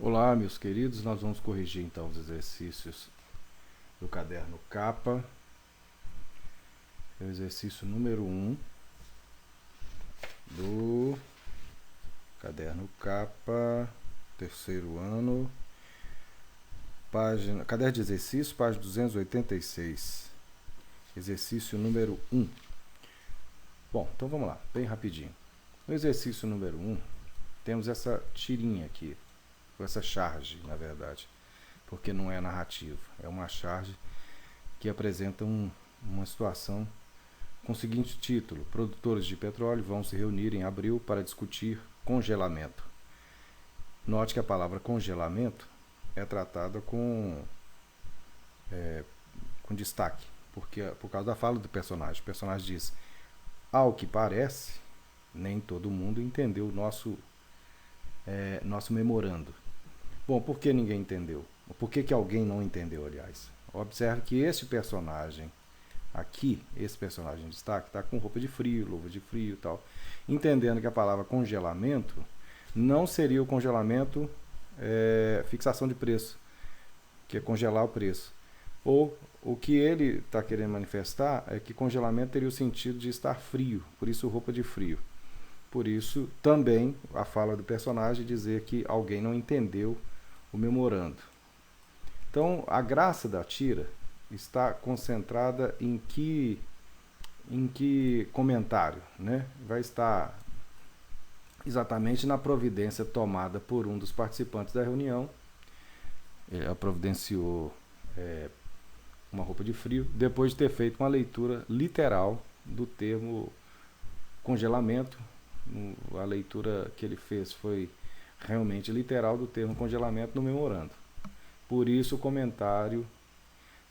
Olá, meus queridos, nós vamos corrigir então os exercícios do caderno capa. É o exercício número 1 do caderno capa, terceiro ano, caderno de exercício, página 286, exercício número 1. Bom, então vamos lá, bem rapidinho. No exercício número 1, temos essa tirinha aqui, essa charge, na verdade, porque não é narrativo, é uma charge que apresenta uma situação com o seguinte título: produtores de petróleo vão se reunir em abril para discutir congelamento. Note que a palavra congelamento é tratada com destaque, por causa da fala do personagem. O personagem diz: ao que parece, nem todo mundo entendeu o nosso memorando. Bom, por que ninguém entendeu? Por que alguém não entendeu, aliás? Observe que esse personagem aqui, esse personagem em destaque, está com roupa de frio, luva de frio e tal, entendendo que a palavra congelamento não seria o congelamento fixação de preço, que é congelar o preço. Ou o que ele está querendo manifestar é que congelamento teria o sentido de estar frio, por isso roupa de frio. Por isso, também, a fala do personagem dizer que alguém não entendeu o memorando. Então, a graça da tira está concentrada em que comentário, né? Vai estar exatamente na providência tomada por um dos participantes da reunião. Ele providenciou uma roupa de frio, depois de ter feito uma leitura literal do termo congelamento. A leitura que ele fez foi realmente literal do termo congelamento no memorando. Por isso, o comentário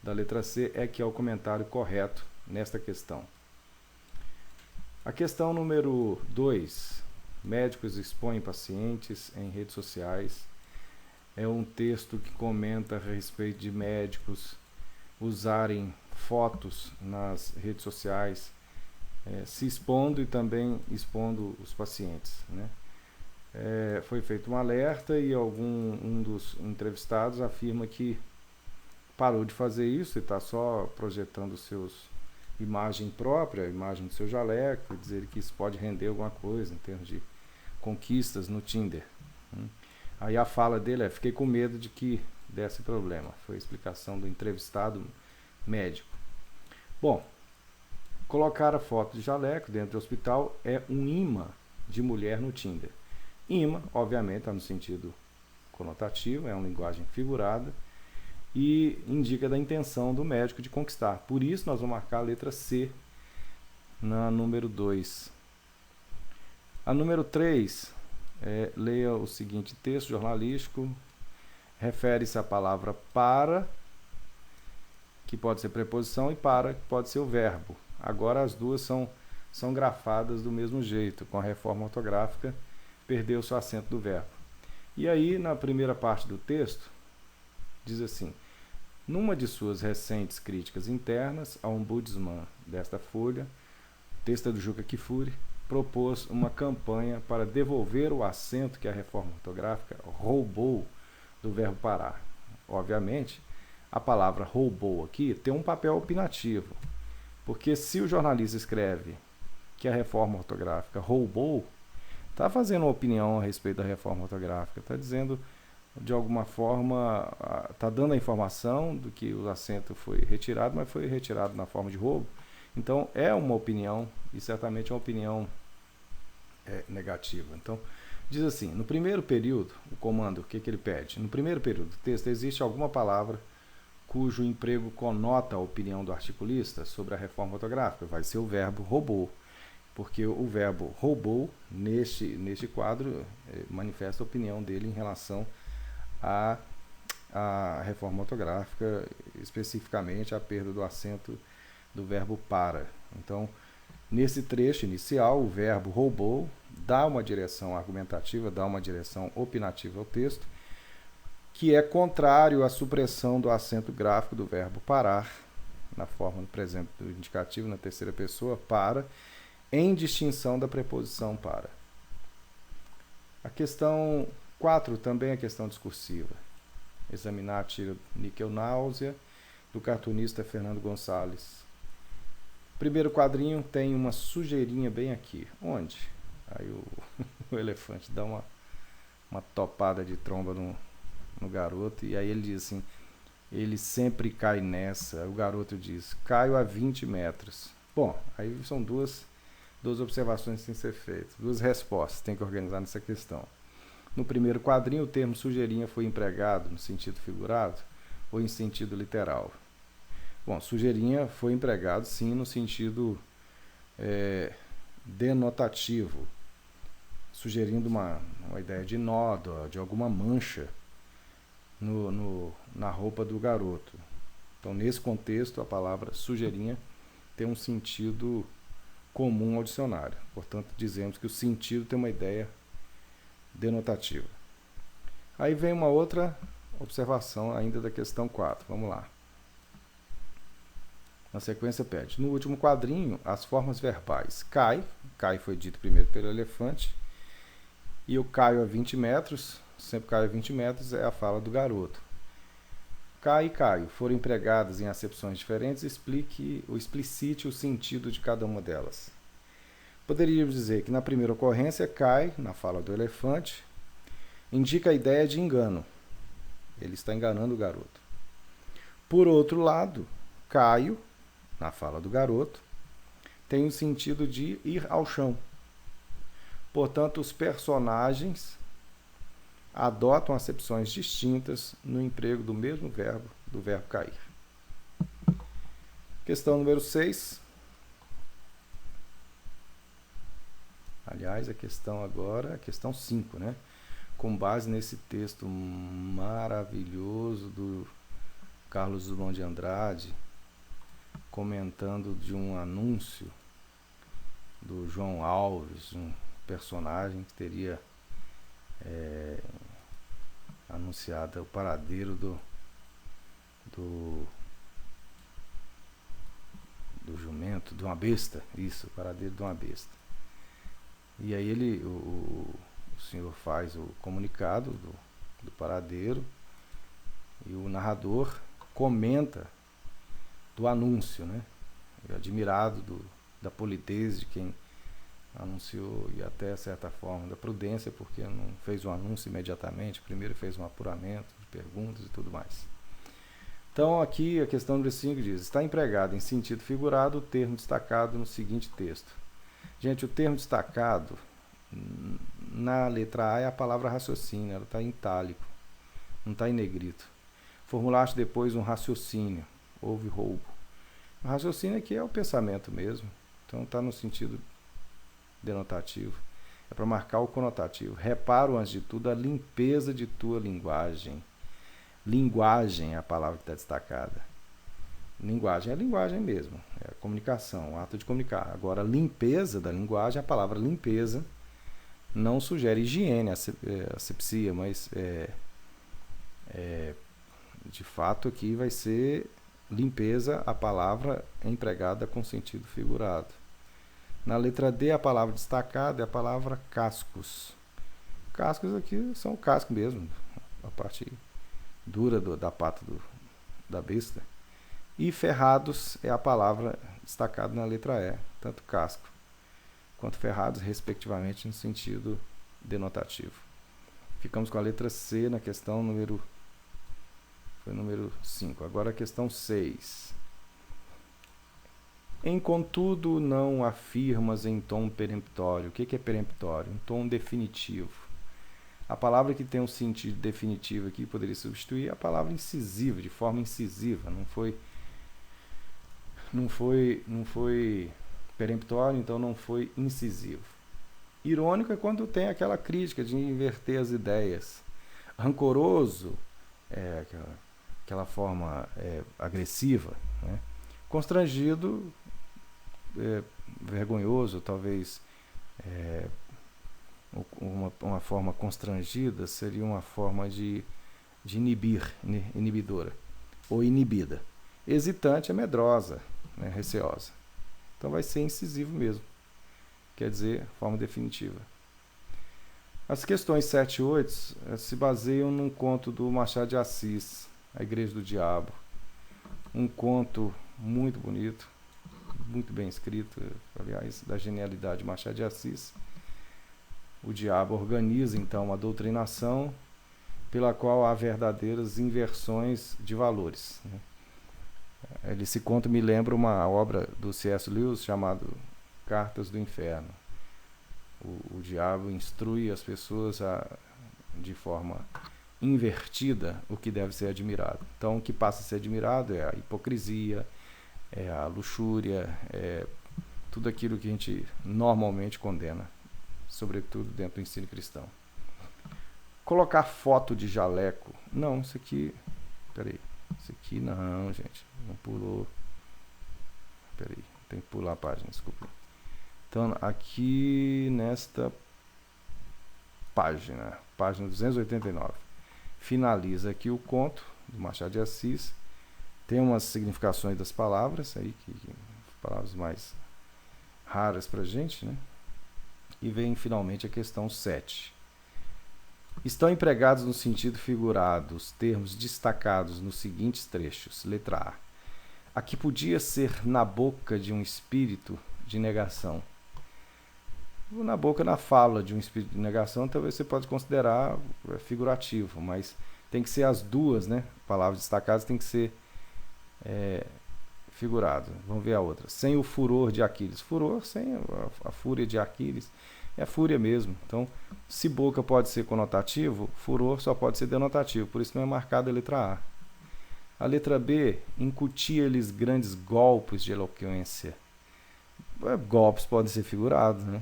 da letra C é que é o comentário correto nesta questão. A questão número 2, médicos expõem pacientes em redes sociais, é um texto que comenta a respeito de médicos usarem fotos nas redes sociais, se expondo e também expondo os pacientes, né? Foi feito um alerta e um dos entrevistados afirma que parou de fazer isso e está só projetando imagem própria, a imagem do seu jaleco, dizer que isso pode render alguma coisa em termos de conquistas no Tinder. Aí a fala dele fiquei com medo de que desse problema. Foi a explicação do entrevistado médico. Bom, colocar a foto de jaleco dentro do hospital é um imã de mulher no Tinder. Imã, obviamente, está no sentido conotativo, é uma linguagem figurada e indica da intenção do médico de conquistar. Por isso, nós vamos marcar a letra C na número 2. A número 3, leia o seguinte texto jornalístico, refere-se à palavra para, que pode ser preposição, e para, que pode ser o verbo. Agora as duas são grafadas do mesmo jeito, com a reforma ortográfica, perdeu-se o acento do verbo. E aí, na primeira parte do texto, diz assim: numa de suas recentes críticas internas, a ombudsman desta folha, texto do Juca Kfouri, propôs uma campanha para devolver o acento que a reforma ortográfica roubou do verbo parar. Obviamente, a palavra roubou aqui tem um papel opinativo, porque se o jornalista escreve que a reforma ortográfica roubou, está fazendo uma opinião a respeito da reforma ortográfica, está dizendo, de alguma forma, está dando a informação do que o acento foi retirado, mas foi retirado na forma de roubo. Então, é uma opinião, e certamente é uma opinião negativa. Então, diz assim: no primeiro período, o comando, o que ele pede? No primeiro período do texto, existe alguma palavra cujo emprego conota a opinião do articulista sobre a reforma ortográfica? Vai ser o verbo roubou, porque o verbo roubou, neste quadro, manifesta a opinião dele em relação à reforma ortográfica, especificamente a perda do acento do verbo para. Então, nesse trecho inicial, o verbo roubou dá uma direção argumentativa, dá uma direção opinativa ao texto, que é contrário à supressão do acento gráfico do verbo parar, na forma do presente do indicativo, na terceira pessoa, para, em distinção da preposição para. A questão 4 também é questão discursiva. Examinar tira níquel náusea, do cartunista Fernando Gonçalves. Primeiro quadrinho tem uma sujeirinha bem aqui. Onde? Aí o elefante dá uma topada de tromba no garoto, e aí ele diz assim, ele sempre cai nessa. O garoto diz, caio a 20 metros. Bom, aí são duas observações que têm que ser feitas, duas respostas, tem que organizar nessa questão. No primeiro quadrinho, o termo sujeirinha foi empregado no sentido figurado ou em sentido literal? Bom, sujeirinha foi empregado sim no sentido denotativo, sugerindo uma ideia de nó, de alguma mancha na roupa do garoto. Então, nesse contexto, a palavra sujeirinha tem um sentido comum ao dicionário. Portanto, dizemos que o sentido tem uma ideia denotativa. Aí vem uma outra observação ainda da questão 4. Vamos lá. Na sequência pede. No último quadrinho, as formas verbais. Cai foi dito primeiro pelo elefante, e o caio a 20 metros, sempre caio a 20 metros, é a fala do garoto. Cai e caio foram empregadas em acepções diferentes, explicite o sentido de cada uma delas. Poderíamos dizer que na primeira ocorrência, cai, na fala do elefante, indica a ideia de engano. Ele está enganando o garoto. Por outro lado, caio, na fala do garoto, tem o sentido de ir ao chão. Portanto, os personagens adotam acepções distintas no emprego do mesmo verbo, do verbo cair. Questão número 6. Aliás, a questão agora, a questão 5, né? Com base nesse texto maravilhoso do Carlos Drummond de Andrade, comentando de um anúncio do João Alves, um personagem que teria anunciado o paradeiro do jumento, de uma besta, isso, o paradeiro de uma besta. E aí o senhor faz o comunicado do paradeiro e o narrador comenta do anúncio, né? Admirado da politez de quem anunciou e até certa forma da prudência, porque não fez o anúncio imediatamente, primeiro fez um apuramento de perguntas e tudo mais. Então aqui a questão número 5 diz, está empregado em sentido figurado o termo destacado no seguinte texto. Gente, o termo destacado na letra A é a palavra raciocínio, ela está em itálico, não está em negrito. Formulaste depois um raciocínio, houve roubo. O raciocínio aqui é o pensamento mesmo, então está no sentido denotativo. É para marcar o conotativo. Reparo, antes de tudo, a limpeza de tua linguagem. Linguagem é a palavra que está destacada. Linguagem é a linguagem mesmo, é a comunicação, o ato de comunicar. Agora, limpeza da linguagem, a palavra limpeza não sugere higiene, asepsia, mas de fato aqui vai ser limpeza, a palavra empregada com sentido figurado. Na letra D, a palavra destacada é a palavra cascos. Cascos aqui são o casco mesmo, a parte dura da pata da besta. E ferrados é a palavra destacada na letra E, tanto casco quanto ferrados, respectivamente, no sentido denotativo. Ficamos com a letra C na questão número 5. Agora a questão 6. Em contudo, não afirmas em tom peremptório. O que é peremptório? Um tom definitivo. A palavra que tem um sentido definitivo aqui poderia substituir a palavra incisiva, de forma incisiva. Não foi peremptório, então não foi incisivo. Irônico é quando tem aquela crítica de inverter as ideias. Rancoroso é aquela forma agressiva, né? Constrangido, vergonhoso, talvez uma forma constrangida seria uma forma de inibidora, ou inibida. Hesitante é medrosa, né, receosa. Então vai ser incisivo mesmo, quer dizer, forma definitiva. As questões 7 e 8 se baseiam num conto do Machado de Assis, A Igreja do Diabo. Um conto muito bonito, muito bem escrito, aliás, da genialidade de Machado de Assis. O diabo organiza, então, uma doutrinação pela qual há verdadeiras inversões de valores, né? Esse conto me lembra uma obra do C.S. Lewis chamado Cartas do Inferno. O diabo instrui as pessoas de forma invertida o que deve ser admirado. Então, o que passa a ser admirado é a hipocrisia, é a luxúria, é tudo aquilo que a gente normalmente condena, sobretudo dentro do ensino cristão. Colocar foto de jaleco. Não, isso aqui... Peraí. Isso aqui não, gente. Não pulou. Peraí. Tem que pular a página, desculpa. Então, aqui nesta página 289, finaliza aqui o conto do Machado de Assis. Tem umas significações das palavras aí, palavras mais raras pra gente, né? E vem finalmente a questão 7. Estão empregados no sentido figurado os termos destacados nos seguintes trechos. Letra A. Aqui podia ser na boca de um espírito de negação. Na boca, na fala de um espírito de negação, talvez você pode considerar figurativo, mas tem que ser as duas, né? Palavras destacadas tem que ser figurado. Vamos ver a outra. Sem o furor de Aquiles. Furor sem a fúria de Aquiles. É a fúria mesmo. Então, se boca pode ser conotativo, furor só pode ser denotativo. Por isso não é marcada a letra A. A letra B, incutia-lhes grandes golpes de eloquência. Golpes podem ser figurados, né?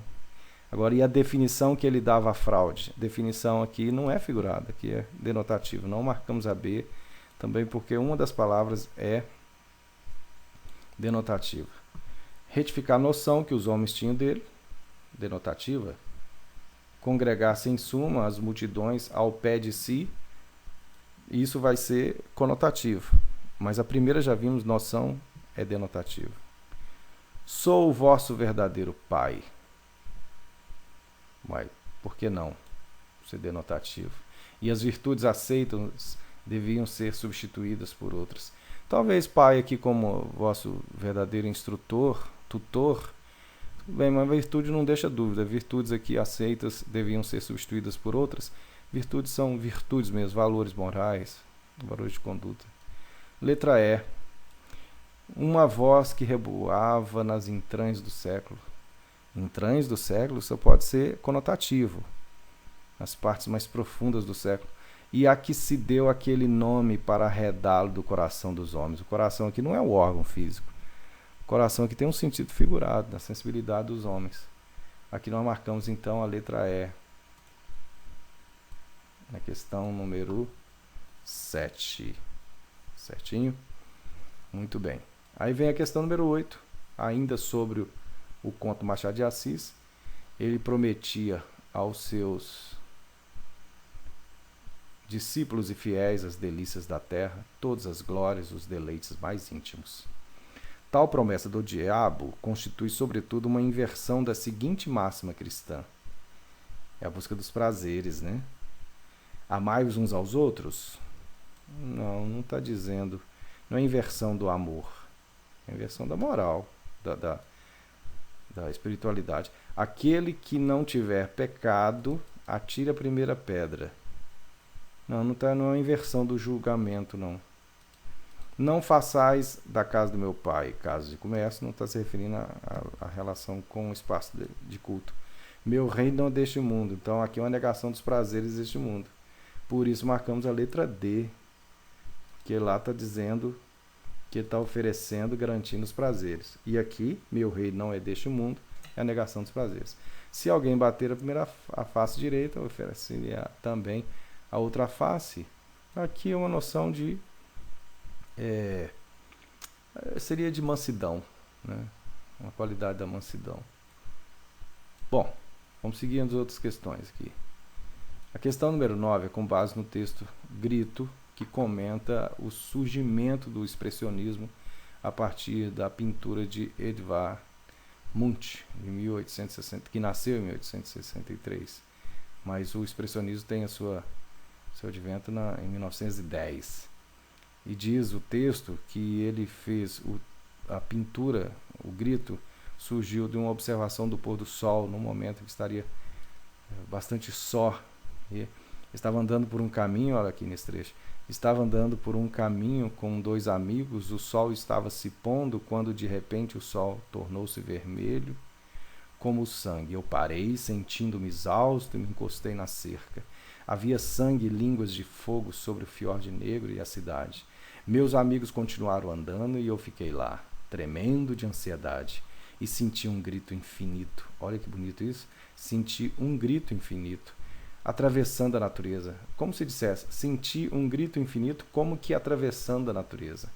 Agora, e a definição que ele dava à fraude? A definição aqui não é figurada, aqui é denotativo. Não marcamos a B, também porque uma das palavras é denotativa. Retificar a noção que os homens tinham dele, denotativa. Congregar-se em suma as multidões ao pé de si, isso vai ser conotativo. Mas a primeira já vimos, noção é denotativa. Sou o vosso verdadeiro pai. Mas por que não ser denotativo? E as virtudes aceitas deviam ser substituídas por outras. Talvez pai aqui como vosso verdadeiro instrutor, tutor. Tudo bem, mas a virtude não deixa dúvida. Virtudes aqui aceitas deviam ser substituídas por outras. Virtudes são virtudes mesmo, valores morais, valores de conduta. Letra E. Uma voz que reboava nas entranhas do século. Entranhas do século só pode ser conotativo, nas partes mais profundas do século. E a que se deu aquele nome para arredá-lo do coração dos homens. O coração aqui não é o órgão físico. O coração aqui tem um sentido figurado, da sensibilidade dos homens. Aqui nós marcamos então a letra E. Na questão número 7. Certinho? Muito bem. Aí vem a questão número 8, ainda sobre o conto Machado de Assis. Ele prometia aos seus discípulos e fiéis as delícias da terra, todas as glórias, os deleites mais íntimos. Tal promessa do diabo constitui, sobretudo, uma inversão da seguinte máxima cristã. É a busca dos prazeres, né? Amai-vos uns aos outros? Não está dizendo. Não é inversão do amor. É inversão da moral, da espiritualidade. Aquele que não tiver pecado, atire a primeira pedra. Não é uma inversão do julgamento, não. Não façais da casa do meu pai casa de comércio, não está se referindo à relação com o espaço de culto. Meu reino não é deste mundo. Então aqui é uma negação dos prazeres deste mundo. Por isso marcamos a letra D, que lá está dizendo que está oferecendo, garantindo os prazeres. E aqui, meu reino não é deste mundo, é a negação dos prazeres. Se alguém bater a face direita, ofereceria também a outra face. Aqui é uma noção de... seria de mansidão, né? Uma qualidade da mansidão. Bom, vamos seguir as outras questões aqui. A questão número 9 é com base no texto Grito, que comenta o surgimento do expressionismo a partir da pintura de Edvard Munch, que nasceu em 1863. mas o expressionismo tem seu advento em 1910. E diz o texto que ele fez a pintura, o grito, surgiu de uma observação do pôr do sol, num momento que estaria bastante só. E estava andando por um caminho, olha aqui nesse trecho, estava andando por um caminho com 2 amigos, o sol estava se pondo, quando de repente o sol tornou-se vermelho como o sangue. Eu parei, sentindo-me exausto, e me encostei na cerca. Havia sangue e línguas de fogo sobre o fiorde negro e a cidade. Meus amigos continuaram andando e eu fiquei lá, tremendo de ansiedade, e senti um grito infinito. Olha que bonito isso. Senti um grito infinito, atravessando a natureza. Como se dissesse, senti um grito infinito como que atravessando a natureza.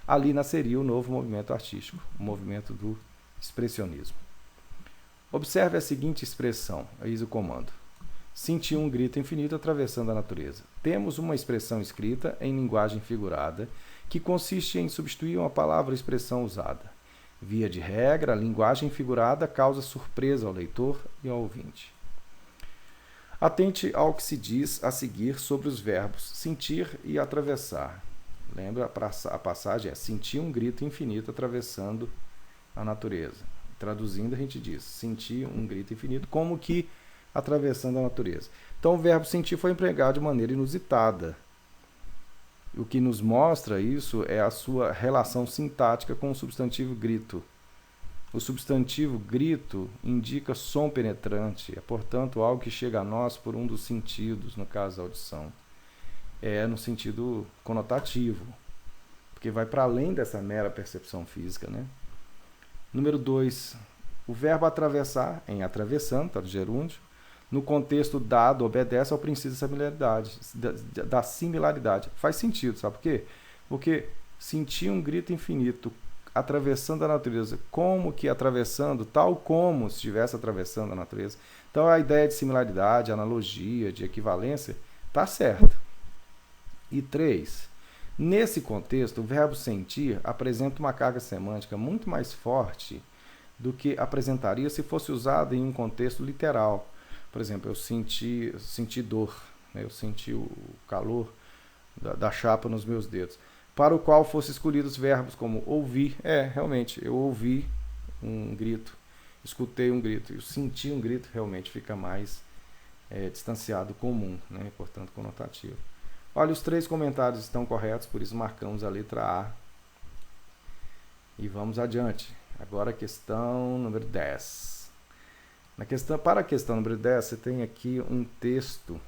Ali nasceria o novo movimento artístico, o movimento do expressionismo. Observe a seguinte expressão, eis o comando. Senti um grito infinito atravessando a natureza. Temos uma expressão escrita em linguagem figurada, que consiste em substituir uma palavra ou expressão usada. Via de regra, a linguagem figurada causa surpresa ao leitor e ao ouvinte. Atente ao que se diz a seguir sobre os verbos sentir e atravessar. Lembra, a passagem é sentir um grito infinito atravessando a natureza. Traduzindo, a gente diz sentir um grito infinito como que atravessando a natureza. Então, o verbo sentir foi empregado de maneira inusitada. O que nos mostra isso é a sua relação sintática com o substantivo grito. O substantivo grito indica som penetrante, é, portanto, algo que chega a nós por um dos sentidos, no caso da audição. É no sentido conotativo, porque vai para além dessa mera percepção física, né? Número 2, o verbo atravessar, em atravessando, está do gerúndio, no contexto dado, obedece ao princípio da similaridade. Faz sentido, sabe por quê? Porque sentir um grito infinito atravessando a natureza, como que atravessando, tal como se estivesse atravessando a natureza. Então a ideia de similaridade, analogia, de equivalência, está certa. E 3, nesse contexto, o verbo sentir apresenta uma carga semântica muito mais forte do que apresentaria se fosse usado em um contexto literal. Por exemplo, eu senti dor, né? Eu senti o calor da chapa nos meus dedos, para o qual fossem escolhidos verbos como ouvir. Realmente, eu ouvi um grito, escutei um grito, eu senti um grito, realmente fica mais distanciado do comum, né? Portanto, conotativo. Olha, os 3 comentários estão corretos, por isso marcamos a letra A. E vamos adiante. Agora a questão número 10. Para a questão número 10, você tem aqui um texto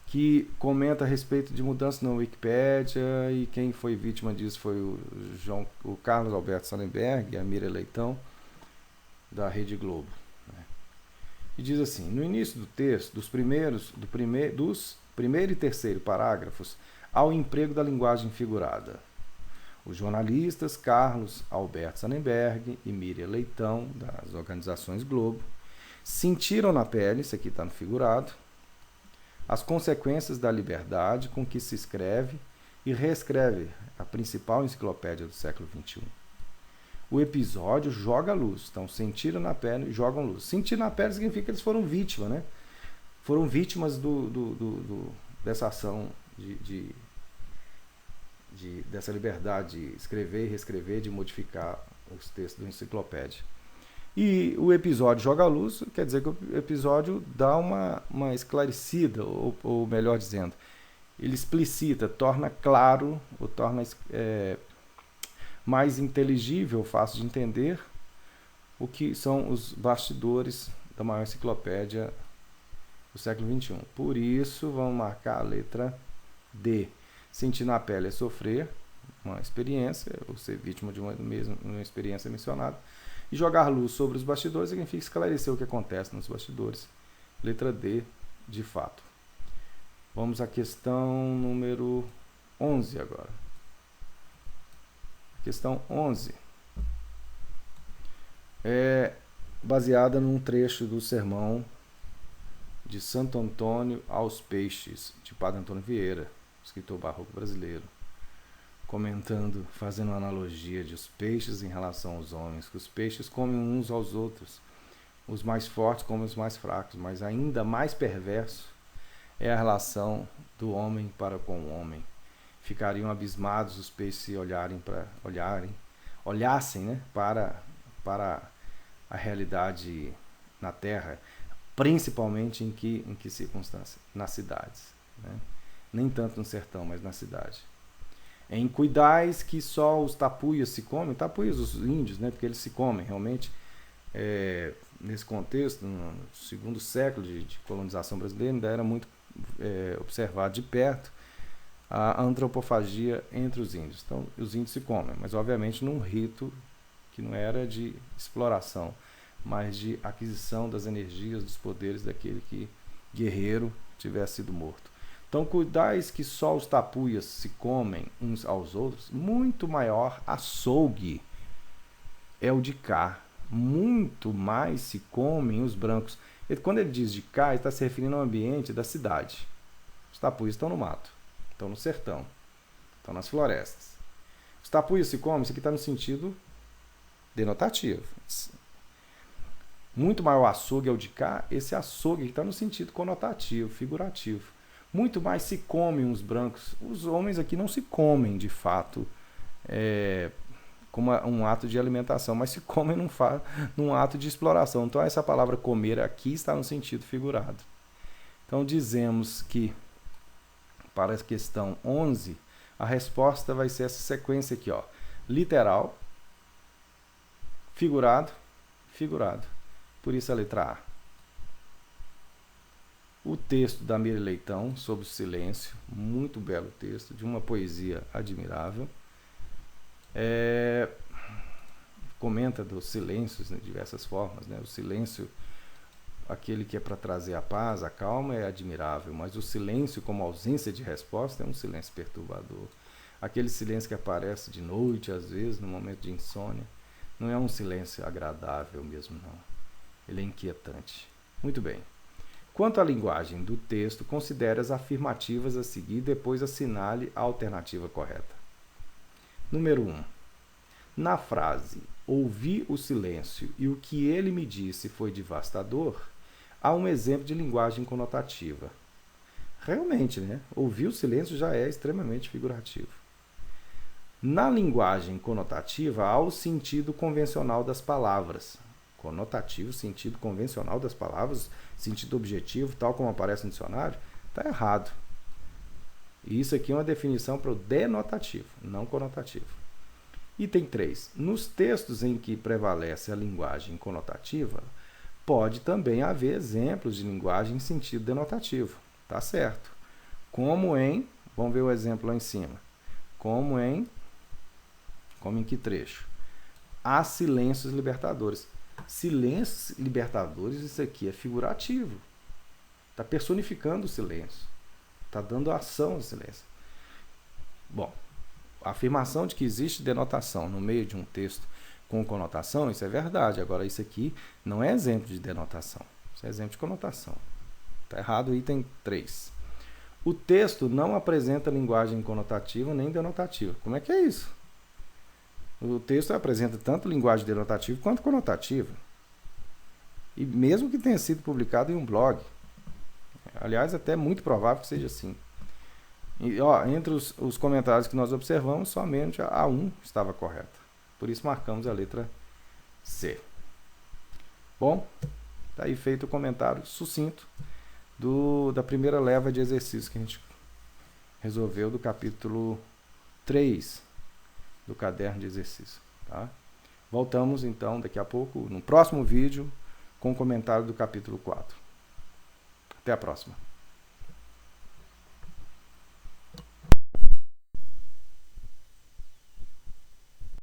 que comenta a respeito de mudanças na Wikipédia, e quem foi vítima disso foi o Carlos Alberto Salenberg e a Miriam Leitão, da Rede Globo. E diz assim: no início do texto, dos primeiro e terceiro parágrafos, há o emprego da linguagem figurada. Os jornalistas Carlos Alberto Salenberg e Miriam Leitão, das organizações Globo, sentiram na pele, isso aqui está no figurado, as consequências da liberdade com que se escreve e reescreve a principal enciclopédia do século XXI. O episódio joga luz, então sentiram na pele e jogam luz. Sentir na pele significa que eles foram vítimas, né? Foram vítimas dessa ação dessa liberdade de escrever e reescrever, de modificar os textos da enciclopédia. E o episódio joga a luz, quer dizer que o episódio dá uma esclarecida, ou melhor dizendo, ele explicita, torna claro, ou torna mais inteligível, fácil de entender, o que são os bastidores da maior enciclopédia do século XXI. Por isso, vamos marcar a letra D. Sentir na pele é sofrer uma experiência, ou ser vítima de uma experiência mencionada. E jogar luz sobre os bastidores significa esclarecer o que acontece nos bastidores. Letra D, de fato. Vamos à questão número 11 agora. Questão 11 é baseada num trecho do sermão de Santo Antônio aos Peixes, de Padre Antônio Vieira, escritor barroco brasileiro, comentando, fazendo uma analogia de os peixes em relação aos homens, que os peixes comem uns aos outros, os mais fortes como os mais fracos, mas ainda mais perverso é a relação do homem para com o homem. Ficariam abismados os peixes se olhassem, né, para a realidade na terra, principalmente em que circunstância? Nas cidades, né? Nem tanto no sertão, mas na cidade. Em cuidais que só os tapuias se comem, tapuias os índios, né, porque eles se comem realmente. Nesse contexto, no segundo século de colonização brasileira, ainda era muito observado de perto a antropofagia entre os índios. Então, os índios se comem, mas obviamente num rito que não era de exploração, mas de aquisição das energias, dos poderes daquele que guerreiro tivesse sido morto. Então, cuidais que só os tapuias se comem uns aos outros, muito maior açougue é o de cá. Muito mais se comem os brancos. Quando ele diz de cá, ele está se referindo ao ambiente da cidade. Os tapuias estão no mato, estão no sertão, estão nas florestas. Os tapuias se comem, isso aqui está no sentido denotativo. Muito maior açougue é o de cá, esse açougue aqui está no sentido conotativo, figurativo. Muito mais se comem os brancos. Os homens aqui não se comem de fato como um ato de alimentação, mas se comem num ato de exploração. Então essa palavra comer aqui está no sentido figurado. Então dizemos que para a questão 11, a resposta vai ser essa sequência aqui, ó. Literal, figurado, figurado. Por isso a letra A. O texto da Miri Leitão, sobre o silêncio, muito belo texto, de uma poesia admirável. Comenta dos silêncios de diversas formas, né? O silêncio, aquele que é para trazer a paz, a calma, é admirável, mas o silêncio como ausência de resposta é um silêncio perturbador. Aquele silêncio que aparece de noite, às vezes, no momento de insônia, não é um silêncio agradável mesmo, não. Ele é inquietante. Muito bem. Quanto à linguagem do texto, considere as afirmativas a seguir, depois assinale a alternativa correta. Número 1. Na frase, ouvi o silêncio e o que ele me disse foi devastador, há um exemplo de linguagem conotativa. Realmente, né? Ouvir o silêncio já é extremamente figurativo. Na linguagem conotativa, há o sentido convencional das palavras. Conotativo, sentido convencional das palavras, sentido objetivo, tal como aparece no dicionário, está errado. E isso aqui é uma definição para o denotativo, não conotativo. Item 3. Nos textos em que prevalece a linguagem conotativa, pode também haver exemplos de linguagem em sentido denotativo. Tá certo. Como em, vamos ver o exemplo lá em cima. Como em que trecho? Há silêncios libertadores. Silêncios libertadores, isso aqui é figurativo. Está personificando o silêncio. Está dando ação ao silêncio. Bom, a afirmação de que existe denotação no meio de um texto com conotação, isso é verdade. Agora, isso aqui não é exemplo de denotação. Isso é exemplo de conotação. Está errado o item 3. O texto não apresenta linguagem conotativa nem denotativa. Como é que é isso? O texto apresenta tanto linguagem denotativa quanto conotativa. E mesmo que tenha sido publicado em um blog. Aliás, até é muito provável que seja assim. E, entre os comentários que nós observamos, somente a A1 estava correta. Por isso marcamos a letra C. Bom, está aí feito o comentário sucinto da primeira leva de exercícios que a gente resolveu do capítulo 3 do caderno de exercício. Tá? Voltamos então daqui a pouco, no próximo vídeo, com o comentário do capítulo 4. Até a próxima.